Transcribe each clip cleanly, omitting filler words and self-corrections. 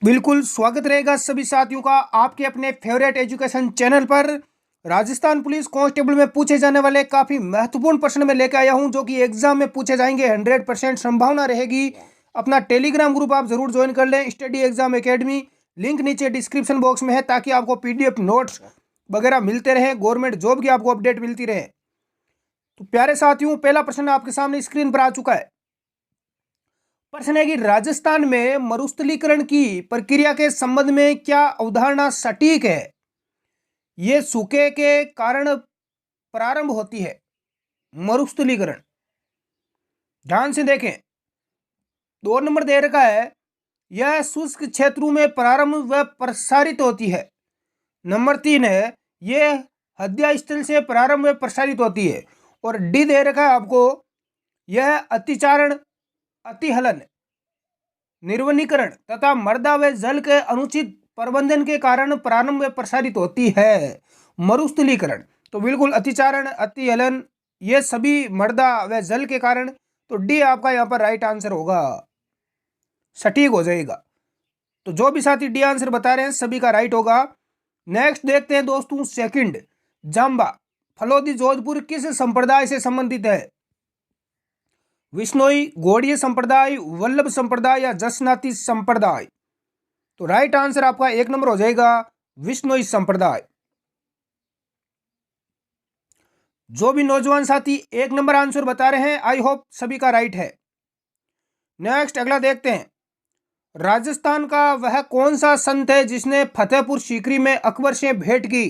बिल्कुल स्वागत रहेगा सभी साथियों का आपके अपने फेवरेट एजुकेशन चैनल पर। राजस्थान पुलिस कांस्टेबल में पूछे जाने वाले काफ़ी महत्वपूर्ण प्रश्न में लेकर आया हूं जो कि एग्जाम में पूछे जाएंगे। 100% संभावना रहेगी। अपना टेलीग्राम ग्रुप आप जरूर ज्वाइन कर लें, स्टडी एग्जाम एकेडमी। लिंक नीचे डिस्क्रिप्शन बॉक्स में है ताकि आपको PDF नोट्स वगैरह मिलते रहे, गवर्नमेंट जॉब की आपको अपडेट मिलती रहे। तो प्यारे साथियों, पहला प्रश्न आपके सामने स्क्रीन पर आ चुका है। प्रश्न है कि राजस्थान में मरुस्थलीकरण की प्रक्रिया के संबंध में क्या अवधारणा सटीक है? ये सूखे के कारण प्रारंभ होती है। मरुस्थलीकरण ध्यान से देखें, 2 नंबर दे रखा है, यह शुष्क क्षेत्रों में प्रारंभ व प्रसारित होती है। नंबर 3 है, यह हृदय स्थल से प्रारंभ व प्रसारित होती है। और डी दे रखा है आपको, यह अतिचारण, अतिहलन, निर्वनीकरण तथा मृदा व जल के अनुचित प्रबंधन के कारण प्रारंभ में प्रसारित होती है। मरुस्थलीकरण तो बिल्कुल अतिचारण, अतिहलन, ये सभी मृदा व जल के कारण। तो डी आपका यहाँ पर राइट आंसर होगा, सटीक हो जाएगा। तो जो भी साथी डी आंसर बता रहे हैं सभी का राइट होगा। नेक्स्ट देखते हैं दोस्तों, सेकंड, जाम्बा फलोदी जोधपुर किस संप्रदाय से संबंधित है? विश्नोई, गौड़ीय संप्रदाय, वल्लभ संप्रदाय या जसनाती संप्रदाय? तो राइट आंसर आपका 1 नंबर हो जाएगा, विश्नोई संप्रदाय। जो भी नौजवान साथी 1 नंबर आंसर बता रहे हैं, आई होप सभी का राइट है। नेक्स्ट अगला देखते हैं, राजस्थान का वह कौन सा संत है जिसने फतेहपुर सीकरी में अकबर से भेंट की?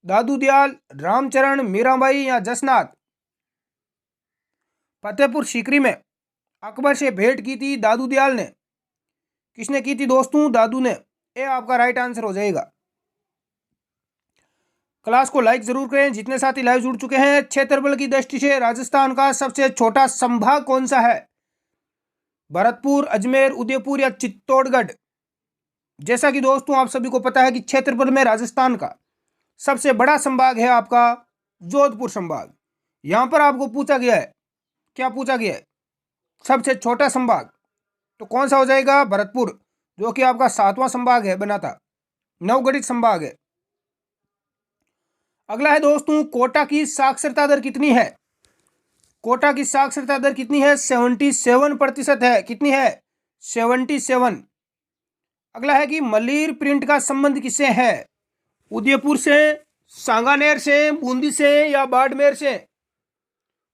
दादू दयाल, रामचरण, मीराबाई या जसनाथ? फतेहपुर सीकरी में अकबर से भेंट की थी दादू दयाल ने। किसने की थी दोस्तों? दादू ने। ये आपका राइट आंसर हो जाएगा। क्लास को लाइक जरूर करें जितने साथी लाइव जुड़ चुके हैं। क्षेत्रफल की दृष्टि से राजस्थान का सबसे छोटा संभाग कौन सा है? भरतपुर, अजमेर, उदयपुर या चित्तौड़गढ़? जैसा कि दोस्तों आप सभी को पता है कि क्षेत्रफल में राजस्थान का सबसे बड़ा संभाग है आपका जोधपुर संभाग। यहां पर आपको पूछा गया है, क्या पूछा गया है? सबसे छोटा संभाग। तो कौन सा हो जाएगा? भरतपुर, जो कि आपका 7वां संभाग है, बना था, नवगठित संभाग है। अगला है दोस्तों, कोटा की साक्षरता दर कितनी है? कोटा की साक्षरता दर कितनी है? 77% है। कितनी है? 77। अगला है कि मलीर प्रिंट का संबंध किससे है? उदयपुर से, सांगानेर से, बूंदी से या बाड़मेर से?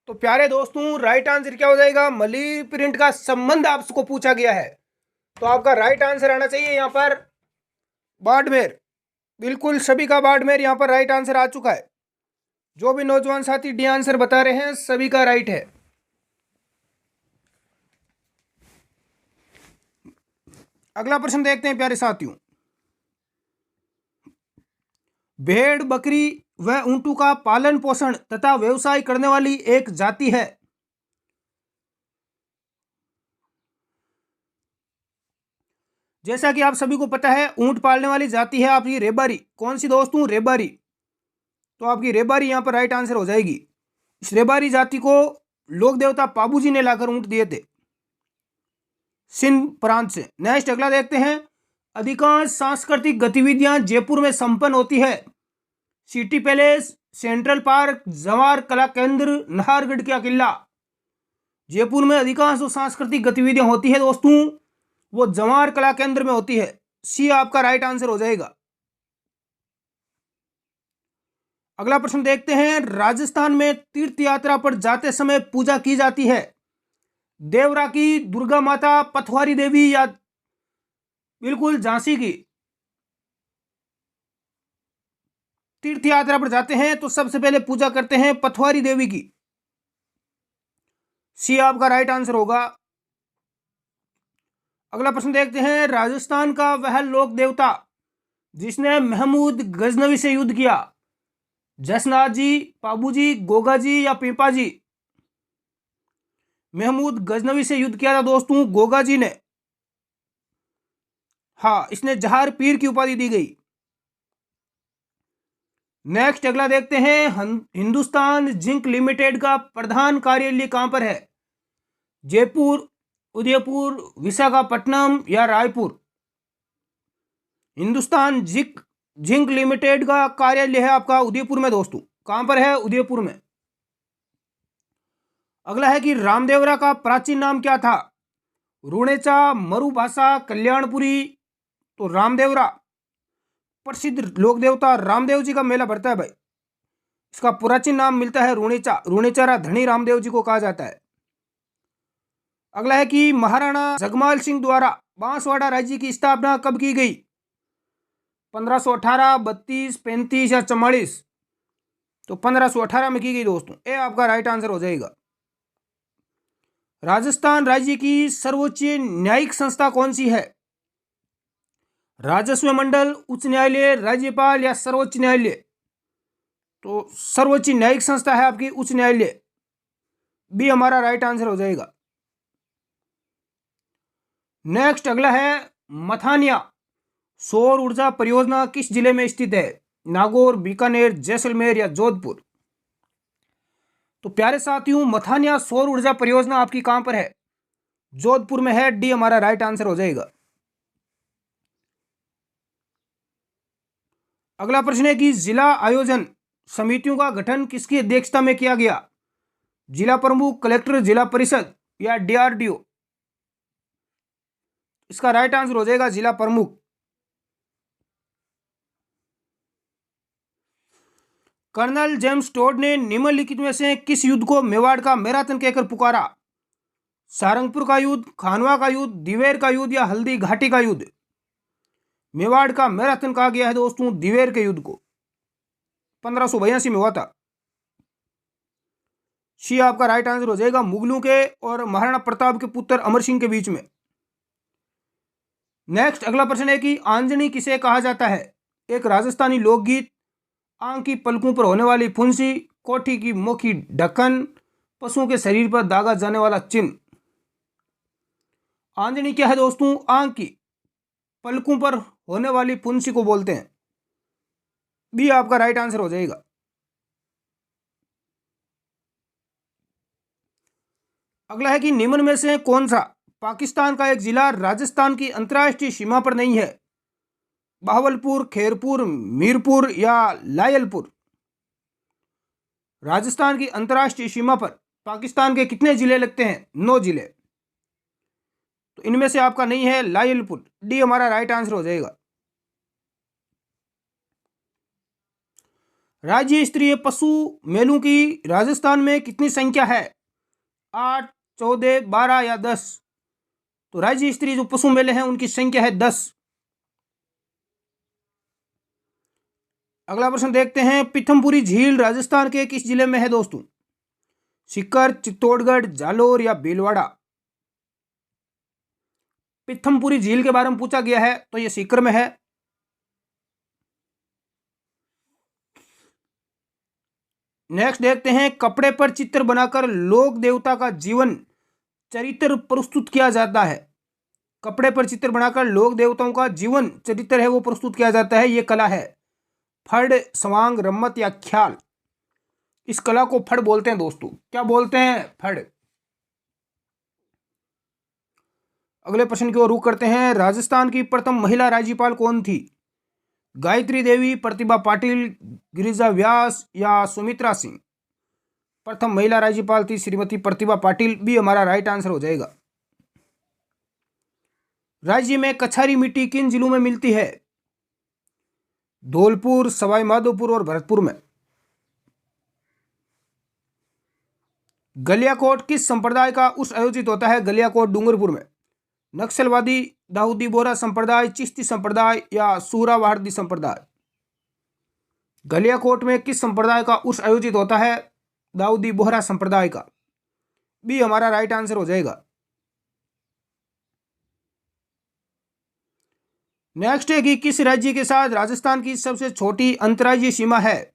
तो प्यारे दोस्तों राइट आंसर क्या हो जाएगा? मलीर प्रिंट का संबंध आपको पूछा गया है, तो आपका राइट आंसर आना चाहिए यहां पर बाड़मेर। बिल्कुल सभी का बाड़मेर यहां पर राइट आंसर आ चुका है। जो भी नौजवान साथी डी आंसर बता रहे हैं सभी का राइट है। अगला प्रश्न देखते हैं प्यारे साथियों, भेड़, बकरी व ऊंटों का पालन पोषण तथा व्यवसाय करने वाली एक जाति है। जैसा कि आप सभी को पता है, ऊंट पालने वाली जाति है आपकी रेबारी। कौन सी दोस्तों? रेबारी। तो आपकी रेबारी यहां पर राइट आंसर हो जाएगी। इस रेबारी जाति को लोक देवता पाबू जी ने लाकर ऊंट दिए थे सिंध प्रांत से। नेक्स्ट अगला देखते हैं, अधिकांश सांस्कृतिक गतिविधियां जयपुर में संपन्न होती है। City palace, central park, Jawahar कला केंद्र, नाहरगढ़ का किला? जयपुर में अधिकांश जो सांस्कृतिक गतिविधियां होती है दोस्तों वो जवाहर कला केंद्र में होती है। सी आपका राइट आंसर हो जाएगा। अगला प्रश्न देखते हैं, राजस्थान में तीर्थ यात्रा पर जाते समय पूजा की जाती है। देवरा की, दुर्गा माता, पथवारी देवी या बिल्कुल झांसी की? तीर्थ यात्रा पर जाते हैं तो सबसे पहले पूजा करते हैं पथवारी देवी की। सी आपका राइट आंसर होगा। अगला प्रश्न देखते हैं, राजस्थान का वह लोक देवता जिसने महमूद गजनवी से युद्ध किया? जसनाथ जी, पाबू जी, गोगा जी या पीपा जी? महमूद गजनवी से युद्ध किया था दोस्तों गोगा जी ने। हाँ, इसने जहार पीर की उपाधि दी गई। नेक्स्ट अगला देखते हैं, हिंदुस्तान जिंक लिमिटेड का प्रधान कार्यालय कहां पर है? जयपुर, उदयपुर, विशाखापट्टनम या रायपुर? हिंदुस्तान जिंक लिमिटेड का कार्यालय है आपका उदयपुर में दोस्तों। कहां पर है? उदयपुर में। अगला है कि रामदेवरा का प्राचीन नाम क्या था? रुणेचा, मरुभाषा, कल्याणपुरी। तो रामदेवरा, प्रसिद्ध लोक देवता रामदेव जी का मेला भरता है भाई। इसका प्राचीन नाम मिलता है रुणेचा। रुणेचारा धनी रामदेव जी को कहा जाता है। अगला है कि महाराणा जगमाल सिंह द्वारा बांसवाड़ा राज्य की स्थापना कब की गई? 1518, 32, 35 या 44? तो 1518 में की गई दोस्तों। ये आपका राइट आंसर हो जाएगा। राजस्थान राज्य की सर्वोच्च न्यायिक संस्था कौन सी है? राजस्व मंडल, उच्च न्यायालय, राज्यपाल या सर्वोच्च न्यायालय? तो सर्वोच्च न्यायिक संस्था है आपकी उच्च न्यायालय। बी हमारा राइट आंसर हो जाएगा। नेक्स्ट अगला है मथानिया सौर ऊर्जा परियोजना किस जिले में स्थित है? नागौर, बीकानेर, जैसलमेर या जोधपुर? तो प्यारे साथियों, मथानिया सौर ऊर्जा परियोजना आपकी कहां पर है? जोधपुर में है। डी हमारा राइट आंसर हो जाएगा। अगला प्रश्न है कि जिला आयोजन समितियों का गठन किसकी अध्यक्षता में किया गया? जिला प्रमुख, कलेक्टर, जिला परिषद या डीआरडीओ? इसका राइट आंसर हो जाएगा जिला प्रमुख। कर्नल जेम्स टोड ने निम्नलिखित में से किस युद्ध को मेवाड़ का मैराथन कहकर पुकारा? सारंगपुर का युद्ध, खानवा का युद्ध, दिवेर का युद्ध या हल्दी घाटी का युद्ध? मेवाड़ का मैराथन कहा गया है दोस्तों दिवेर के युद्ध को। 1582 में हुआ था। सी आपका राइट आंसर हो जाएगा। मुगलों के और महाराणा प्रताप के पुत्र अमर सिंह के बीच में। नेक्स्ट अगला प्रश्न है कि आंजनी किसे कहा जाता है? एक राजस्थानी लोकगीत, आंख की पलकों पर होने वाली फुंसी, कोठी की मोखी ढक्कन, पशुओं के शरीर पर दागा जाने वाला चिन्ह? आंजनी क्या है दोस्तों? आंख की पलकों पर होने वाली फुंसी को बोलते हैं। बी आपका राइट आंसर हो जाएगा। अगला है कि निम्न में से कौन सा पाकिस्तान का एक जिला राजस्थान की अंतर्राष्ट्रीय सीमा पर नहीं है? बहावलपुर, खैरपुर, मीरपुर या लायलपुर? राजस्थान की अंतर्राष्ट्रीय सीमा पर पाकिस्तान के कितने जिले लगते हैं? 9 जिले। तो इनमें से आपका नहीं है लायलपुर। डी हमारा राइट आंसर हो जाएगा। राज्य स्तरीय पशु मेलों की राजस्थान में कितनी संख्या है? 8, 14, 12 या 10? तो राज्य स्तरीय जो पशु मेले हैं उनकी संख्या है 10। अगला प्रश्न देखते हैं। पीथमपुरी झील राजस्थान के किस जिले में है दोस्तों? सीकर, चित्तौड़गढ़, जालोर या भीलवाड़ा? पीथमपुरी झील के बारे में पूछा गया है तो यह सीकर में है। नेक्स्ट देखते हैं। कपड़े पर चित्र बनाकर लोक देवता का जीवन चरित्र प्रस्तुत किया जाता है। कपड़े पर चित्र बनाकर लोक देवताओं का जीवन चरित्र है वो प्रस्तुत किया जाता है। ये कला है फड़, स्वांग, रम्मत या ख्याल? इस कला को फड़ बोलते हैं दोस्तों। क्या बोलते हैं? फड़। अगले प्रश्न की ओर रुख करते हैं। राजस्थान की प्रथम महिला राज्यपाल कौन थी? गायत्री देवी, प्रतिभा पाटिल, गिरिजा व्यास या सुमित्रा सिंह? प्रथम महिला राज्यपाल थी श्रीमती प्रतिभा पाटिल। भी हमारा राइट आंसर हो जाएगा। राज्य में कछारी मिट्टी किन जिलों में मिलती है? धौलपुर, सवाई माधोपुर और भरतपुर में? गलियाकोट किस संप्रदाय का उर्स आयोजित होता है? गलियाकोट डूंगरपुर में। नक्सलवादी दाऊदी बोहरा संप्रदाय, चिश्ती संप्रदाय या सूरावार्दी संप्रदाय? गलियाकोट में किस संप्रदाय का उर्स आयोजित होता है? दाऊदी बोहरा संप्रदाय का। बी हमारा राइट आंसर हो जाएगा। नेक्स्ट है कि किस राज्य के साथ राजस्थान की सबसे छोटी अंतर्राज्यीय सीमा है?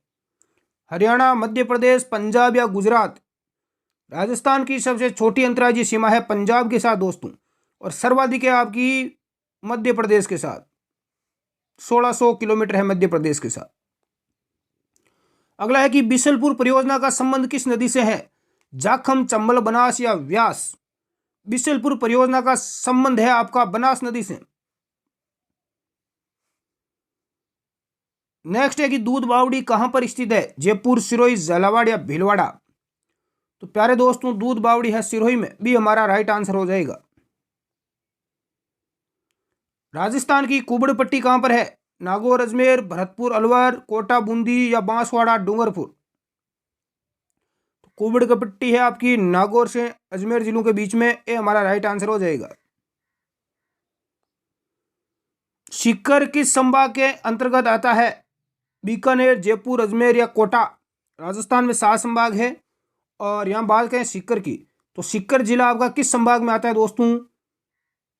हरियाणा, मध्य प्रदेश, पंजाब या गुजरात? राजस्थान की सबसे छोटी अंतर्राज्यीय सीमा है पंजाब के साथ दोस्तों, और सर्वाधिक है आपकी मध्य प्रदेश के साथ। 1600 किलोमीटर है मध्य प्रदेश के साथ। अगला है कि बिशलपुर परियोजना का संबंध किस नदी से है? जाखम, चंबल, बनास या व्यास? बिशलपुर परियोजना का संबंध है आपका बनास नदी से। नेक्स्ट है कि दूध बावड़ी कहाँ पर स्थित है? जयपुर, सिरोही, झालावाड़ या भीलवाड़ा? तो प्यारे दोस्तों दूध बावड़ी है सिरोही में, भी हमारा राइट आंसर हो जाएगा। राजस्थान की कुबड़ पट्टी कहाँ पर है? नागौर, अजमेर, भरतपुर, अलवर, कोटा, बूंदी या बांसवाड़ा, डूंगरपुर? कुबड़ की पट्टी है आपकी नागौर से अजमेर जिलों के बीच में, ये हमारा राइट आंसर हो जाएगा। सीकर किस संभाग के अंतर्गत आता है? बीकानेर, जयपुर, अजमेर या कोटा? राजस्थान में 7 संभाग है और यहाँ बात करें सीकर की, तो सीकर जिला आपका किस संभाग में आता है दोस्तों?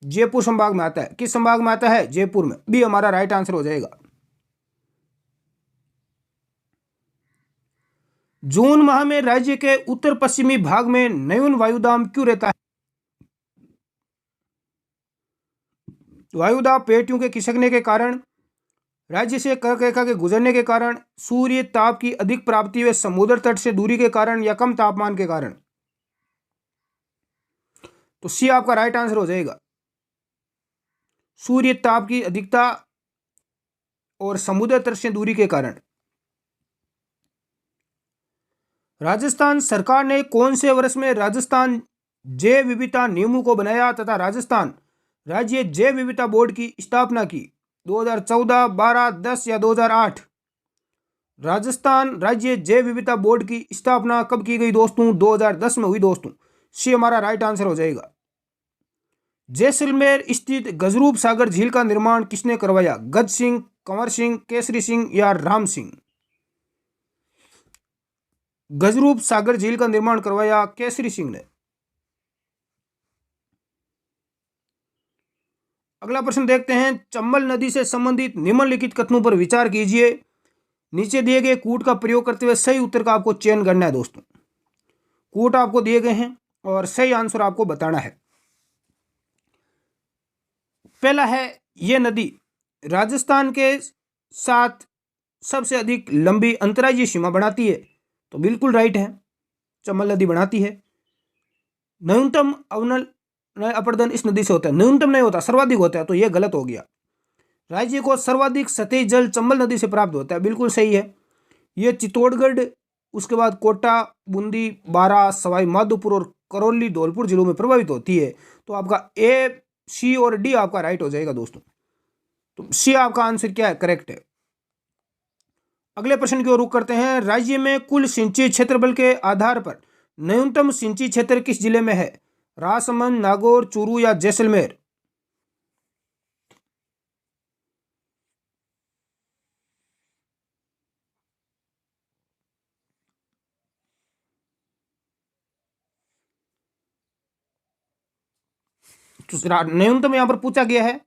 जयपुर संभाग में आता है। किस संभाग में आता है? जयपुर में, भी हमारा राइट आंसर हो जाएगा। जून माह में राज्य के उत्तर पश्चिमी भाग में न्यून वायुदाब क्यों रहता है? वायुदाब पेटियों के खिसकने के कारण, राज्य से कर्क रेखा के गुजरने के कारण, सूर्य ताप की अधिक प्राप्ति व समुद्र तट से दूरी के कारण या कम तापमान के कारण? तो सी आपका राइट आंसर हो जाएगा। सूर्य ताप की अधिकता और समुद्र तट से दूरी के कारण। राजस्थान सरकार ने कौन से वर्ष में राजस्थान जैव विविधता नियमों को बनाया तथा राजस्थान राज्य जैव विविधता बोर्ड की स्थापना की? 2014, 12, 10 या 2008? राजस्थान राज्य जैव विविधता बोर्ड की स्थापना कब की गई दोस्तों? 2010 में हुई दोस्तों। सी हमारा राइट आंसर हो जाएगा। जैसलमेर स्थित गजरूप सागर झील का निर्माण किसने करवाया? गज सिंह, कंवर सिंह, केसरी सिंह या राम सिंह? गजरूप सागर झील का निर्माण करवाया केसरी सिंह ने। अगला प्रश्न देखते हैं। चंबल नदी से संबंधित निम्नलिखित कथनों पर विचार कीजिए। नीचे दिए गए कूट का प्रयोग करते हुए सही उत्तर का आपको चयन करना है दोस्तों। कूट आपको दिए गए हैं और सही आंसर आपको बताना है। पहला है, यह नदी राजस्थान के साथ सबसे अधिक लंबी अंतर्राज्यीय सीमा बनाती है। तो बिल्कुल राइट है, चंबल नदी बनाती है। न्यूनतम अवनल अपर्दन इस नदी से होता है, न्यूनतम नहीं होता, सर्वाधिक होता है, तो यह गलत हो गया। राज्य को सर्वाधिक सतही जल चंबल नदी से प्राप्त होता है, बिल्कुल सही है। यह चित्तौड़गढ़, उसके बाद कोटा, बूंदी, बारां, सवाई माधोपुर और करौली, धौलपुर जिलों में प्रभावित होती है। तो आपका ए, सी और डी आपका राइट हो जाएगा दोस्तों। तो सी आपका आंसर क्या है? करेक्ट है। अगले प्रश्न की ओर रुख करते हैं। राज्य में कुल सिंचित क्षेत्रफल के आधार पर न्यूनतम सिंचित क्षेत्र किस जिले में है? राजसमंद, नागौर, चूरू या जैसलमेर? तो न्यूनतम यहां पर पूछा गया है,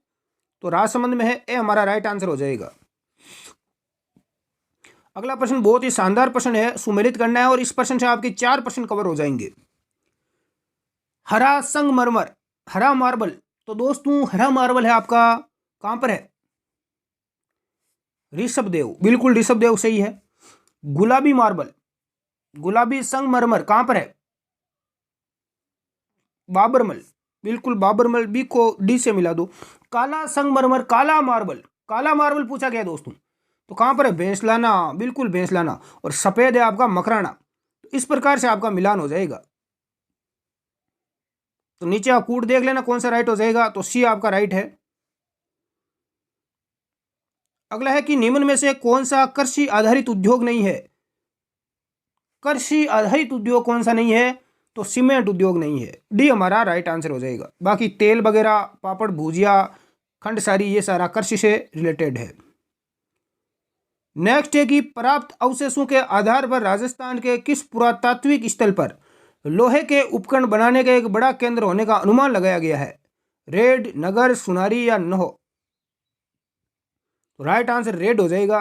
तो राजसमंद में है, ए हमारा राइट आंसर हो जाएगा। अगला प्रश्न बहुत ही शानदार प्रश्न है, सुमेलित करना है और इस प्रश्न से आपके 4 प्रश्न कवर हो जाएंगे। हरा संगमरमर, हरा मार्बल, तो दोस्तों हरा मार्बल है आपका कहां पर है? ऋषभदेव, बिल्कुल ऋषभदेव सही है। गुलाबी मार्बल, गुलाबी संगमरमर कहां पर है? बाबरमल, बिल्कुल बाबरमल, बी को डी से मिला दो। काला संगमरमर, काला मार्बल, काला मार्बल पूछा गया दोस्तों, तो कहां पर है? भैंसलाना, बिल्कुल भैंसलाना। और सफेद है आपका मकराना। तो इस प्रकार से आपका मिलान हो जाएगा। तो नीचे आप कूट देख लेना कौन सा राइट हो जाएगा, तो सी आपका राइट है। अगला है कि निम्न में से कौन सा कृषि आधारित उद्योग नहीं है? कृषि आधारित उद्योग कौन सा नहीं है? तो सीमेंट उद्योग नहीं है, डी हमारा राइट आंसर हो जाएगा। बाकी तेल वगैरह, पापड़, भुजिया, खंडसारी, ये सारा कृषि से रिलेटेड है। नेक्स्ट है कि प्राप्त अवशेषों के आधार पर राजस्थान के किस पुरातात्विक स्थल पर लोहे के उपकरण बनाने का एक बड़ा केंद्र होने का अनुमान लगाया गया है? रेड, नगर, सुनारी या नोह? राइट आंसर रेड हो जाएगा।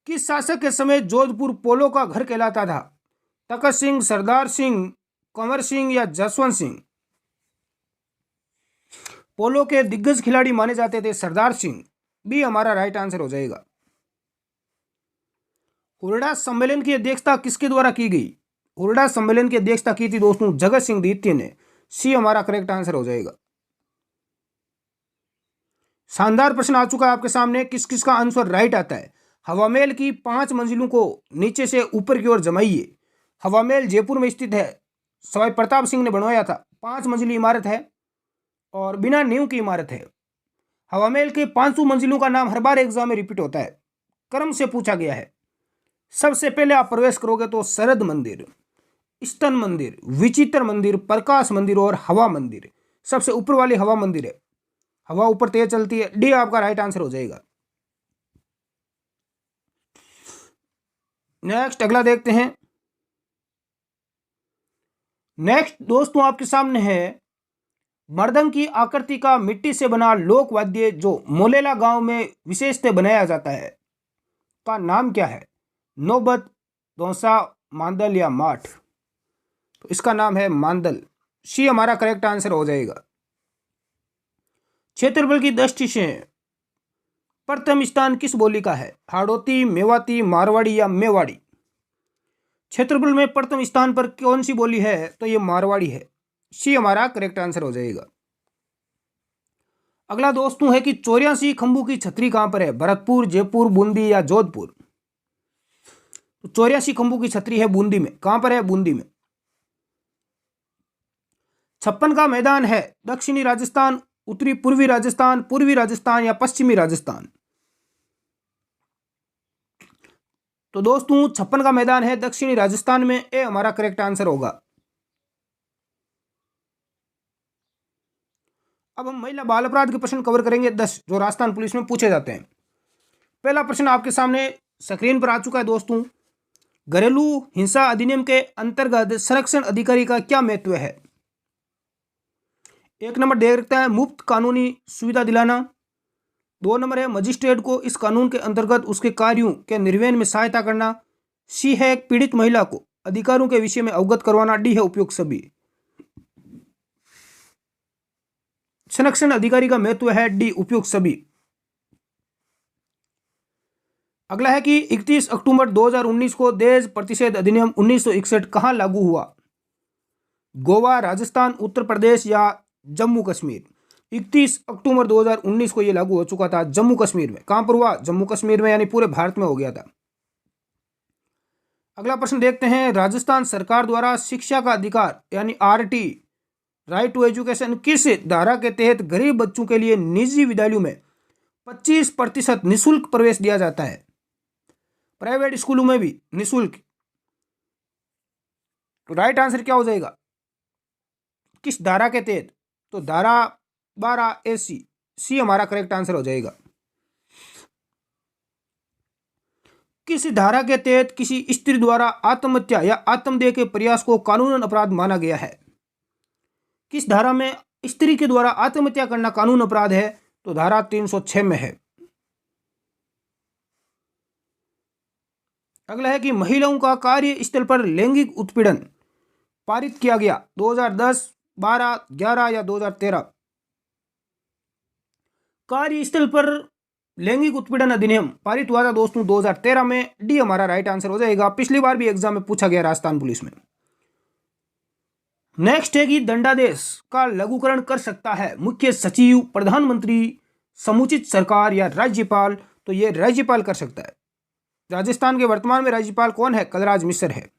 किस शासक के समय जोधपुर पोलो का घर कहलाता था? तखत सिंह, सरदार सिंह, कंवर सिंह या जसवंत सिंह? पोलो के दिग्गज खिलाड़ी माने जाते थे सरदार सिंह, भी हमारा राइट आंसर हो जाएगा। हुरडा सम्मेलन की अध्यक्षता किसके द्वारा की गई? हुरडा सम्मेलन की अध्यक्षता की थी दोस्तों जगत सिंह द्वितीय ने, सी हमारा करेक्ट आंसर हो जाएगा। शानदार प्रश्न आ चुका है आपके सामने, किस किस का आंसर राइट आता है। हवामहल की 5 मंजिलों को नीचे से ऊपर की ओर जमाइए। हवामहल जयपुर में स्थित है, सवाई प्रताप सिंह ने बनवाया था। 5 मंजिली इमारत है और बिना नींव की इमारत है। हवामहल के 5 मंजिलों का नाम हर बार एग्जाम में रिपीट होता है, क्रम से पूछा गया है। सबसे पहले आप प्रवेश करोगे तो शरद मंदिर, स्तन मंदिर, विचित्र मंदिर, प्रकाश मंदिर और हवा मंदिर। सबसे ऊपर वाली हवा मंदिर है, हवा ऊपर तेज चलती है। डी आपका राइट आंसर हो जाएगा। नेक्स्ट अगला देखते हैं। नेक्स्ट दोस्तों आपके सामने है मृदंग की आकृति का मिट्टी से बना लोक वाद्य जो मोलेला गांव में विशेषतः बनाया जाता है का नाम क्या है। नौबत, दौसा, मांदल या माठ। तो इसका नाम है मांदल। सी हमारा करेक्ट आंसर हो जाएगा। क्षेत्रफल की दृष्टि से प्रथम स्थान किस बोली का है। हाड़ौती, मेवाती, मारवाड़ी या मेवाड़ी। क्षेत्रफल में प्रथम स्थान पर कौन सी बोली है, तो ये मारवाड़ी है। सी हमारा करेक्ट आंसर हो जाएगा। अगला दोस्तों है कि 84 खंभों की छतरी कहां पर है। भरतपुर, जयपुर, बूंदी या जोधपुर। तो 84 खंभों की छतरी है बूंदी में। कहां पर है, बूंदी में। 56 का मैदान है दक्षिणी राजस्थान, उत्तरी पूर्वी राजस्थान, पूर्वी राजस्थान या पश्चिमी राजस्थान। तो दोस्तों 56 का मैदान है दक्षिणी राजस्थान में। ए हमारा करेक्ट आंसर होगा। अब हम महिला बाल अपराध के प्रश्न कवर करेंगे 10 जो राजस्थान पुलिस में पूछे जाते हैं। पहला प्रश्न आपके सामने स्क्रीन पर आ चुका है दोस्तों। घरेलू हिंसा अधिनियम के अंतर्गत संरक्षण अधिकारी का क्या महत्व है। 1 नंबर दे रखता है मुफ्त कानूनी सुविधा दिलाना। 2 नंबर है मजिस्ट्रेट को इस कानून के अंतर्गत उसके कार्यों के निर्वहन में सहायता करना। सी है पीड़ित महिला को अधिकारों के विषय में अवगत करवाना। डी है उपयुक्त सभी। संरक्षण अधिकारी का महत्व है डी, उपयुक्त सभी। अगला है कि 31 अक्टूबर 2019 को देश प्रतिषेध अधिनियम 1961 कहां लागू हुआ। गोवा, राजस्थान, उत्तर प्रदेश या जम्मू कश्मीर। 31 अक्टूबर 2019 को यह लागू हो चुका था जम्मू कश्मीर में। कहां पर हुआ, जम्मू कश्मीर में, यानी पूरे भारत में हो गया था। अगला प्रश्न देखते हैं। राजस्थान सरकार द्वारा शिक्षा का अधिकार यानी आरटी, राइट टू एजुकेशन, किस धारा के तहत गरीब बच्चों के लिए निजी विद्यालयों में 25% निःशुल्क प्रवेश दिया जाता है। प्राइवेट स्कूलों में भी निःशुल्क। राइट आंसर क्या हो जाएगा, किस धारा के तहत, तो धारा 12 AC। सी हमारा करेक्ट आंसर हो जाएगा। किस धारा के तहत किसी स्त्री द्वारा आत्महत्या या आत्मदेह के प्रयास को कानूनन अपराध माना गया है। किस धारा में स्त्री के द्वारा आत्महत्या करना कानून अपराध है, तो धारा 306 में है। अगला है कि महिलाओं का कार्य स्थल पर लैंगिक उत्पीड़न पारित किया गया 2010, 12, 11 या 2013। कार्यस्थल पर लैंगिक उत्पीड़न अधिनियम पारित हुआ था दोस्तों 2013 में। डी हमारा राइट आंसर हो जाएगा। पिछली बार भी एग्जाम में पूछा गया राजस्थान पुलिस में। नेक्स्ट है कि दंडादेश का लघुकरण कर सकता है मुख्य सचिव, प्रधानमंत्री, समुचित सरकार या राज्यपाल। तो यह राज्यपाल कर सकता है। राजस्थान के वर्तमान में राज्यपाल कौन है, कलराज मिश्र है।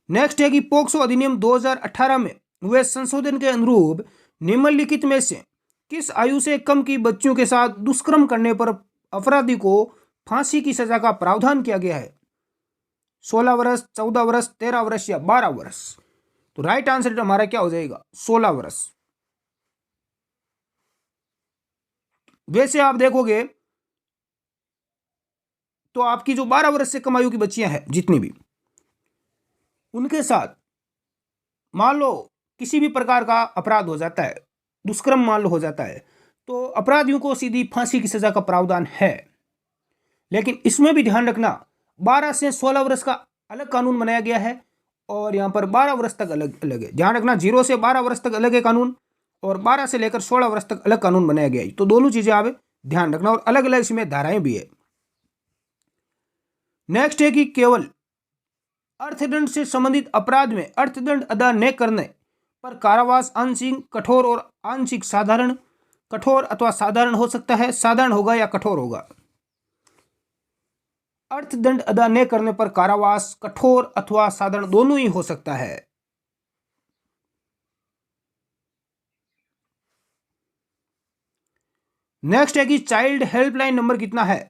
नेक्स्ट है कि पोक्सो अधिनियम 2018 में हुए संशोधन के अनुरूप निम्नलिखित में से किस आयु से कम की बच्चियों के साथ दुष्कर्म करने पर अपराधी को फांसी की सजा का प्रावधान किया गया है। 16 वर्ष, 14 वर्ष, 13 वर्ष या 12 वर्ष। तो राइट आंसर हमारा क्या हो जाएगा, 16 वर्ष। वैसे आप देखोगे तो आपकी जो 12 वर्ष से कम आयु की बच्चियां हैं जितनी भी, उनके साथ मान लो किसी भी प्रकार का अपराध हो जाता है, दुष्कर्म मान लो हो जाता है, तो अपराधियों को सीधी फांसी की सजा का प्रावधान है। लेकिन इसमें भी ध्यान रखना 12 से 16 वर्ष का अलग कानून बनाया गया है और यहाँ पर 12 वर्ष तक अलग अलग है। ध्यान रखना 0 से 12 वर्ष तक अलग है कानून और 12 से लेकर 16 वर्ष तक अलग कानून बनाया गया है। तो दोनों चीजें आप ध्यान रखना और अलग अलग इसमें धाराएं भी है। नेक्स्ट है कि केवल अर्थदंड से संबंधित अपराध में अर्थदंड अदा न करने पर कारावास आंशिक कठोर और आंशिक साधारण कठोर अथवा साधारण हो सकता है, साधारण होगा या कठोर होगा। अर्थदंड अदा न करने पर कारावास कठोर अथवा साधारण दोनों ही हो सकता है। नेक्स्ट है कि चाइल्ड हेल्पलाइन नंबर कितना है।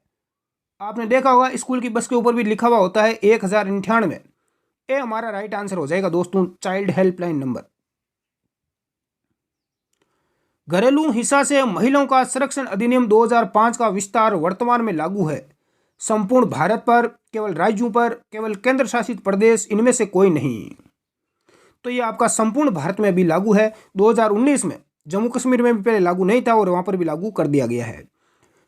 आपने देखा होगा स्कूल की बस के ऊपर भी लिखा हुआ होता है 1098। ये हमारा राइट आंसर हो जाएगा दोस्तों, चाइल्ड हेल्पलाइन नंबर। घरेलू हिंसा से महिलाओं का संरक्षण अधिनियम 2005 का विस्तार वर्तमान में लागू है। संपूर्ण भारत पर, केवल राज्यों पर, केवल केंद्र शासित प्रदेश, इनमें से कोई नहीं। तो ये आपका संपूर्ण भारत में भी लागू है। 2019 में जम्मू कश्मीर में भी पहले लागू नहीं था और वहां पर भी लागू कर दिया गया है।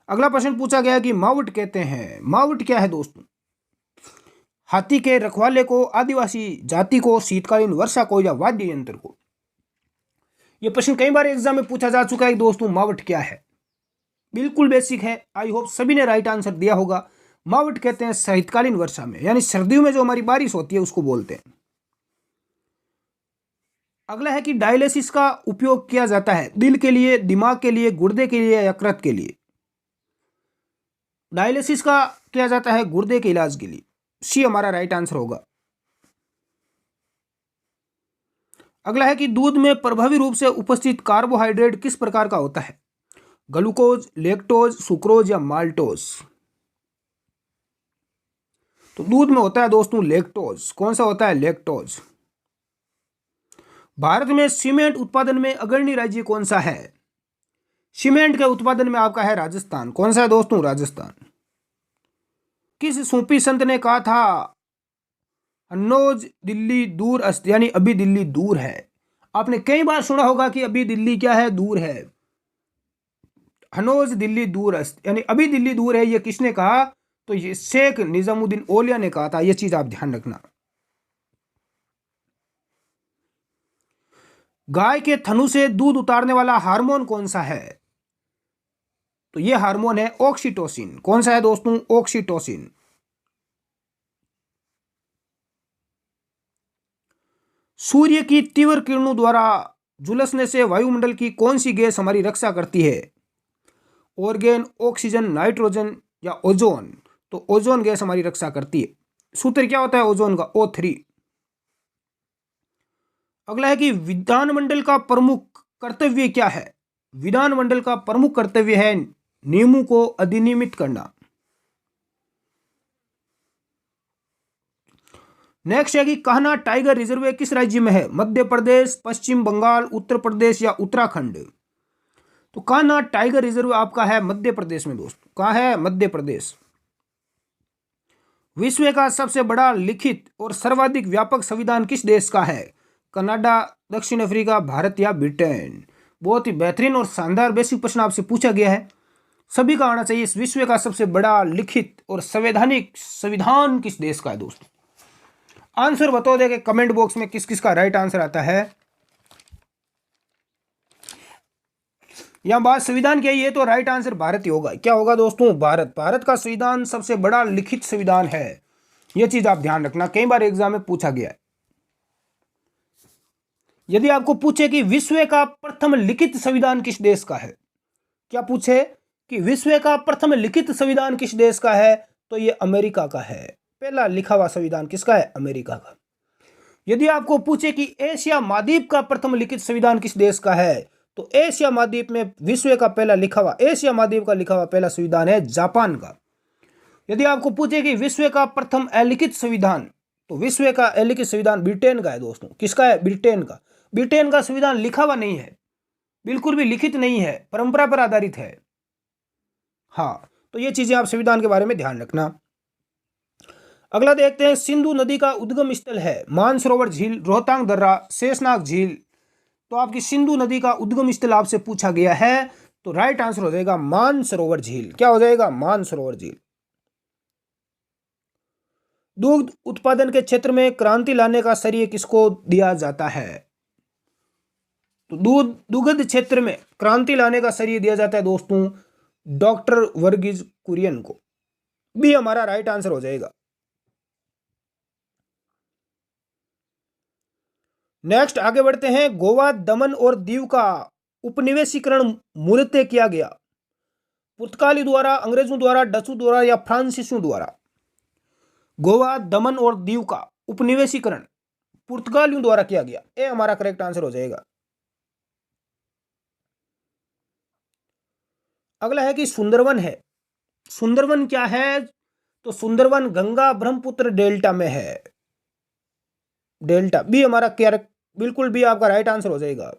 अगला प्रश्न पूछा गया कि मावट कहते हैं। मावट क्या है दोस्तों? हाथी के रखवाले को, आदिवासी जाति को, शीतकालीन वर्षा को या वाद्य यंत्र को। यह प्रश्न कई बार एग्जाम में पूछा जा चुका है दोस्तों, मावट क्या है। बिल्कुल बेसिक है, आई होप सभी ने राइट आंसर दिया होगा। मावट कहते हैं शीतकालीन वर्षा में, यानी सर्दियों में जो हमारी बारिश होती है उसको बोलते हैं। अगला है कि डायलिसिस का उपयोग किया जाता है दिल के लिए, दिमाग के लिए, गुर्दे के लिए, यकृत के लिए। डायलिसिस का किया जाता है गुर्दे के इलाज के लिए, सी हमारा राइट आंसर होगा। अगला है कि दूध में प्रभावी रूप से उपस्थित कार्बोहाइड्रेट किस प्रकार का होता है? ग्लूकोज, लैक्टोज, सुक्रोज या माल्टोज। तो दूध में होता है दोस्तों लैक्टोज। कौन सा होता है? लैक्टोज। भारत में सीमेंट उत्पादन में अग्रणी राज्य कौन सा है? सीमेंट के उत्पादन में आपका है राजस्थान। कौन सा है दोस्तों? राजस्थान। किस सूफी संत ने कहा था हन्नौज दिल्ली दूर अस्त, यानी अभी दिल्ली दूर है। आपने कई बार सुना होगा कि अभी दिल्ली क्या है? दूर है। हन्नौज दिल्ली दूर अस्त, यानी अभी दिल्ली दूर है, ये किसने कहा? तो ये शेख निजामुद्दीन औलिया ने कहा था। ये चीज आप ध्यान रखना। गाय के थनु से दूध उतारने वाला हार्मोन कौन सा है? तो यह हार्मोन है ऑक्सीटोसिन। कौन सा है दोस्तों? ऑक्सीटोसिन। सूर्य की तीव्र किरणों द्वारा झुलसने से वायुमंडल की कौन सी गैस हमारी रक्षा करती है? ऑर्गेन, ऑक्सीजन, नाइट्रोजन या ओजोन। तो ओजोन गैस हमारी रक्षा करती है। सूत्र क्या होता है ओजोन का? O3। अगला है कि विधानमंडल का प्रमुख कर्तव्य क्या है? विधानमंडल का प्रमुख कर्तव्य है नियमों को अधिनियमित करना। नेक्स्ट है कि कान्हा टाइगर रिजर्व किस राज्य में है? मध्य प्रदेश, पश्चिम बंगाल, उत्तर प्रदेश या उत्तराखंड। तो कान्हा टाइगर रिजर्व आपका है मध्य प्रदेश में दोस्तों। कहां है? मध्य प्रदेश। विश्व का सबसे बड़ा लिखित और सर्वाधिक व्यापक संविधान किस देश का है? कनाडा, दक्षिण अफ्रीका, भारत या ब्रिटेन। बहुत ही बेहतरीन और शानदार बेसिक प्रश्न आपसे पूछा गया है, सभी का आना चाहिए। इस विश्व का सबसे बड़ा लिखित और संवैधानिक संविधान किस देश का है दोस्तों? आंसर बता दें कि कमेंट बॉक्स में किस किस का राइट आंसर आता है। यहां बात संविधान की है तो राइट आंसर भारत ही होगा। क्या होगा दोस्तों? भारत। भारत का संविधान सबसे बड़ा लिखित संविधान है, यह चीज आप ध्यान रखना, कई बार एग्जाम में पूछा गया है। यदि आपको पूछे कि विश्व का प्रथम लिखित संविधान किस देश का है, क्या पूछे कि विश्व का प्रथम लिखित संविधान किस देश का है, तो यह अमेरिका का है। पहला लिखा हुआ संविधान किसका है? अमेरिका का। यदि आपको पूछे कि एशिया महाद्वीप का प्रथम लिखित संविधान किस देश का है, तो एशिया महाद्वीप में विश्व का पहला लिखा हुआ, एशिया महाद्वीप का लिखा हुआ पहला संविधान है जापान का। यदि आपको पूछे कि विश्व का प्रथम अलिखित संविधान, तो विश्व का अलिखित संविधान ब्रिटेन का है दोस्तों। किसका है? ब्रिटेन का। ब्रिटेन का संविधान लिखा हुआ नहीं है, बिल्कुल भी लिखित नहीं है, परंपरा पर आधारित है। हाँ, तो ये चीजें आप संविधान के बारे में ध्यान रखना। अगला देखते हैं, सिंधु नदी का उद्गम स्थल है मानसरोवर झील, रोहतांग दर्रा, शेषनाग झील। तो आपकी सिंधु नदी का उद्गम स्थल आपसे पूछा गया है, तो राइट आंसर हो जाएगा मानसरोवर झील। क्या हो जाएगा? मानसरोवर झील। दुग्ध उत्पादन के क्षेत्र में क्रांति लाने का श्रेय किसको दिया जाता है? तो दुग्ध क्षेत्र में क्रांति लाने का श्रेय दिया जाता है दोस्तों डॉक्टर वर्गीज कुरियन को। बी हमारा राइट आंसर हो जाएगा। नेक्स्ट आगे बढ़ते हैं, गोवा, दमन और दीव का उपनिवेशीकरण मूलतः किया गया? पुर्तगाली द्वारा, अंग्रेजों द्वारा, डचों द्वारा या फ्रांसीसियों द्वारा? गोवा, दमन और दीव का उपनिवेशीकरण पुर्तगालियों द्वारा किया गया। ये हमारा करेक्ट आंसर हो जाएगा। अगला है कि सुंदरवन है। सुंदरवन क्या है? तो सुंदरवन गंगा ब्रह्मपुत्र डेल्टा में है। डेल्टा बी हमारा क्या, बिल्कुल बी आपका राइट आंसर हो जाएगा।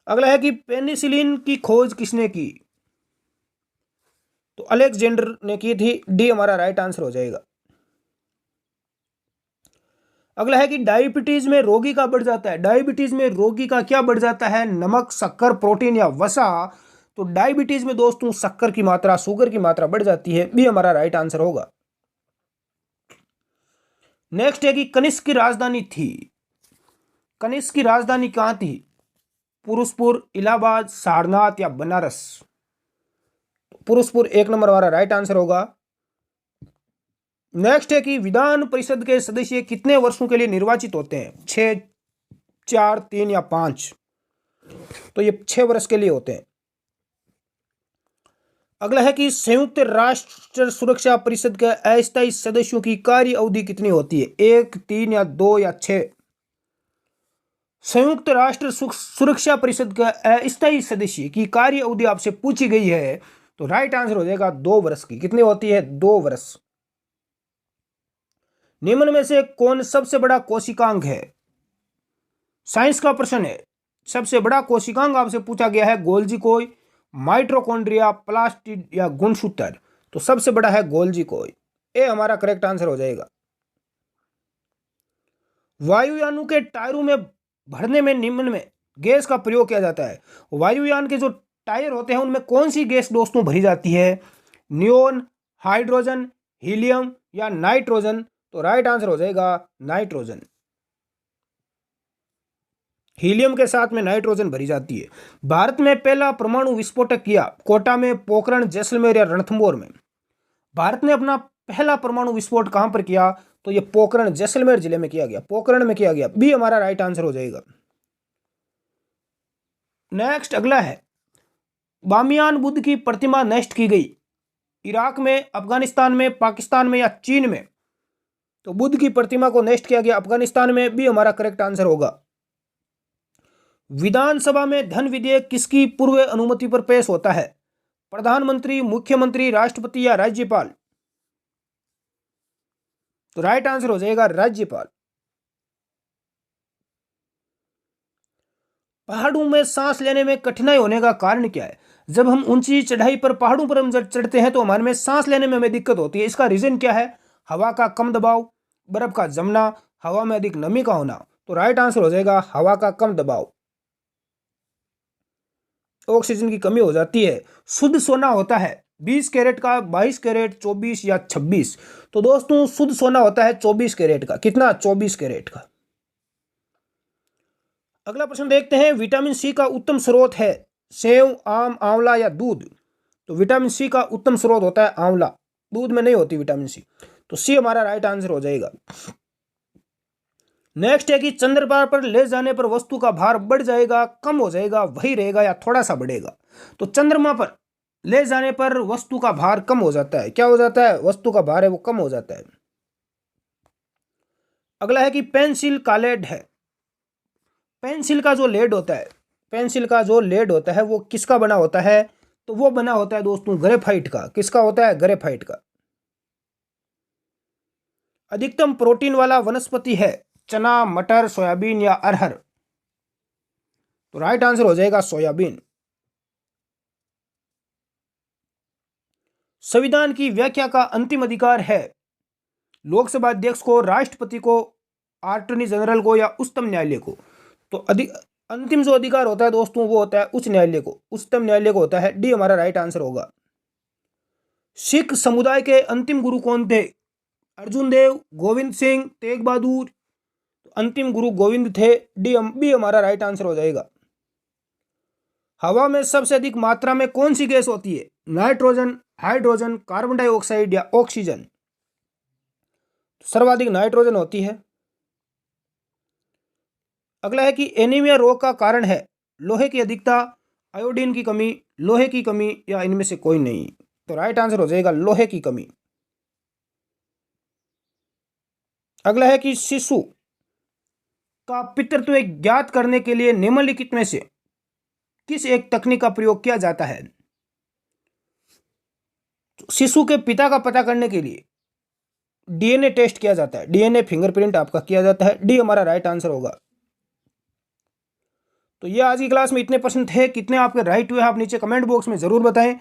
अगला है कि पेनिसिलिन की खोज किसने की? तो अलेक्जेंडर ने की थी। डी हमारा राइट आंसर हो जाएगा। अगला है कि डायबिटीज में रोगी का बढ़ जाता है। डायबिटीज में रोगी का क्या बढ़ जाता है? नमक, शक्कर, प्रोटीन या वसा? तो डायबिटीज में दोस्तों शक्कर की मात्रा, शुगर की मात्रा बढ़ जाती है। बी हमारा राइट आंसर होगा। नेक्स्ट है कि कनिष्क की राजधानी थी। कनिष्क की राजधानी कहां थी? पुरुषपुर, इलाहाबाद, सारनाथ या बनारस? पुरुषपुर एक नंबर हमारा राइट आंसर होगा। नेक्स्ट है कि विधान परिषद के सदस्य कितने वर्षों के लिए निर्वाचित होते हैं? 6, 4, 3 या 5? तो ये 6 वर्ष के लिए होते हैं। अगला है कि संयुक्त राष्ट्र सुरक्षा परिषद के अस्थायी सदस्यों की कार्य अवधि कितनी होती है? 1, 3 या 2 या 6? संयुक्त राष्ट्र सुरक्षा परिषद का अस्थायी सदस्य की कार्य अवधि आपसे पूछी गई है, तो राइट आंसर हो जाएगा 2 वर्ष की। कितनी होती है? 2 वर्ष। निम्न में से कौन सबसे बड़ा कोशिकांग है? साइंस का प्रश्न है। सबसे बड़ा कोशिकांग आपसे पूछा गया है गोल्जी कोई, माइटोकॉन्ड्रिया, प्लास्टिड या गुणसूत्र? तो सबसे बड़ा है गोल्जी कोई। ये हमारा करेक्ट आंसर हो जाएगा। वायुयानों के टायरों में भरने में निम्न में गैस का प्रयोग किया जाता है। वायुयान के जो टायर होते हैं उनमें कौन सी गैस दोस्तों भरी जाती है? नियोन, हाइड्रोजन, हीलियम या नाइट्रोजन? तो राइट आंसर हो जाएगा नाइट्रोजन। हीलियम के साथ में नाइट्रोजन भरी जाती है। भारत में पहला परमाणु विस्फोटक किया? कोटा में, पोखरण, जैसलमेर या रणथंभौर में? भारत ने अपना पहला परमाणु विस्फोट कहां पर किया? तो ये पोखरण, जैसलमेर जिले में किया गया। पोखरण में किया गया। बी हमारा राइट आंसर हो जाएगा। नेक्स्ट अगला है, बामियान बुद्ध की प्रतिमा नष्ट की गई इराक में, अफगानिस्तान में, पाकिस्तान में या चीन में? तो बुद्ध की प्रतिमा को नष्ट किया गया अफगानिस्तान में। बी हमारा करेक्ट आंसर होगा। विधानसभा में धन विधेयक किसकी पूर्व अनुमति पर पेश होता है? प्रधानमंत्री, मुख्यमंत्री, राष्ट्रपति या राज्यपाल? तो राइट आंसर हो जाएगा राज्यपाल। पहाड़ों में सांस लेने में कठिनाई होने का कारण क्या है? जब हम ऊंची चढ़ाई पर, पहाड़ों पर हम जब चढ़ते हैं तो हमारे में सांस लेने में हमें दिक्कत होती है। इसका रीजन क्या है? हवा का कम दबाव, बर्फ का जमना, हवा में अधिक नमी का होना? तो राइट आंसर हो जाएगा हवा का कम दबाव। ऑक्सीजन की कमी हो जाती है। शुद्ध सोना होता है 20 कैरेट का, 22 कैरेट, 24 या 26? तो दोस्तों शुद्ध सोना होता है 24 कैरेट का। कितना? 24 कैरेट का। अगला प्रश्न देखते हैं, विटामिन सी का उत्तम स्रोत है सेव, आम, आंवला या दूध? तो विटामिन सी का उत्तम स्रोत होता है आंवला। दूध में नहीं होती विटामिन सी। तो सी हमारा राइट आंसर हो जाएगा। नेक्स्ट है कि चंद्रमा पर ले जाने पर वस्तु का भार बढ़ जाएगा, कम हो जाएगा, वही रहेगा या थोड़ा सा बढ़ेगा? तो चंद्रमा पर ले जाने पर वस्तु का भार कम हो जाता है। क्या हो जाता है? वस्तु का भार है वो कम हो जाता है। अगला है कि पेंसिल का लेड है। पेंसिल का जो लेड होता है, पेंसिल का जो लेड होता है वो किसका बना होता है? तो वो बना होता है दोस्तों ग्रेफाइट का। किसका होता है? ग्रेफाइट का। अधिकतम प्रोटीन वाला वनस्पति है चना, मटर, सोयाबीन या अरहर? तो राइट आंसर हो जाएगा सोयाबीन। संविधान की व्याख्या का अंतिम अधिकार है लोकसभा अध्यक्ष को, राष्ट्रपति को, अटॉर्नी जनरल को या उच्चतम न्यायालय को? तो अंतिम जो अधिकार होता है दोस्तों वो होता है उच्च न्यायालय को, उच्चतम न्यायालय को होता है। डी हमारा राइट आंसर होगा। सिख समुदाय के अंतिम गुरु कौन थे? अर्जुन देव, गोविंद सिंह, तेग बहादुर? अंतिम गुरु गोविंद थे। बी हमारा राइट आंसर हो जाएगा। हवा में सबसे अधिक मात्रा में कौन सी गैस होती है? नाइट्रोजन, हाइड्रोजन, कार्बन डाइऑक्साइड या ऑक्सीजन? सर्वाधिक नाइट्रोजन होती है। अगला है कि एनीमिया रोग का कारण है लोहे की अधिकता, आयोडीन की कमी, लोहे की कमी या इनमें से कोई नहीं? तो राइट आंसर हो जाएगा लोहे की कमी। अगला है कि शिशु का पितृत्व ज्ञात करने के लिए निम्नलिखित में से किस एक तकनीक का प्रयोग किया जाता है? शिशु के पिता का पता करने के लिए डीएनए टेस्ट किया जाता है, डीएनए फिंगरप्रिंट आपका किया जाता है। डी हमारा राइट आंसर होगा। तो ये आज की क्लास में इतने प्रश्न थे, कितने आपके राइट हुए आप नीचे कमेंट बॉक्स में जरूर बताएं।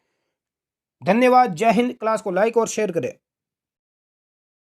धन्यवाद। जय हिंद। क्लास को लाइक और शेयर करें।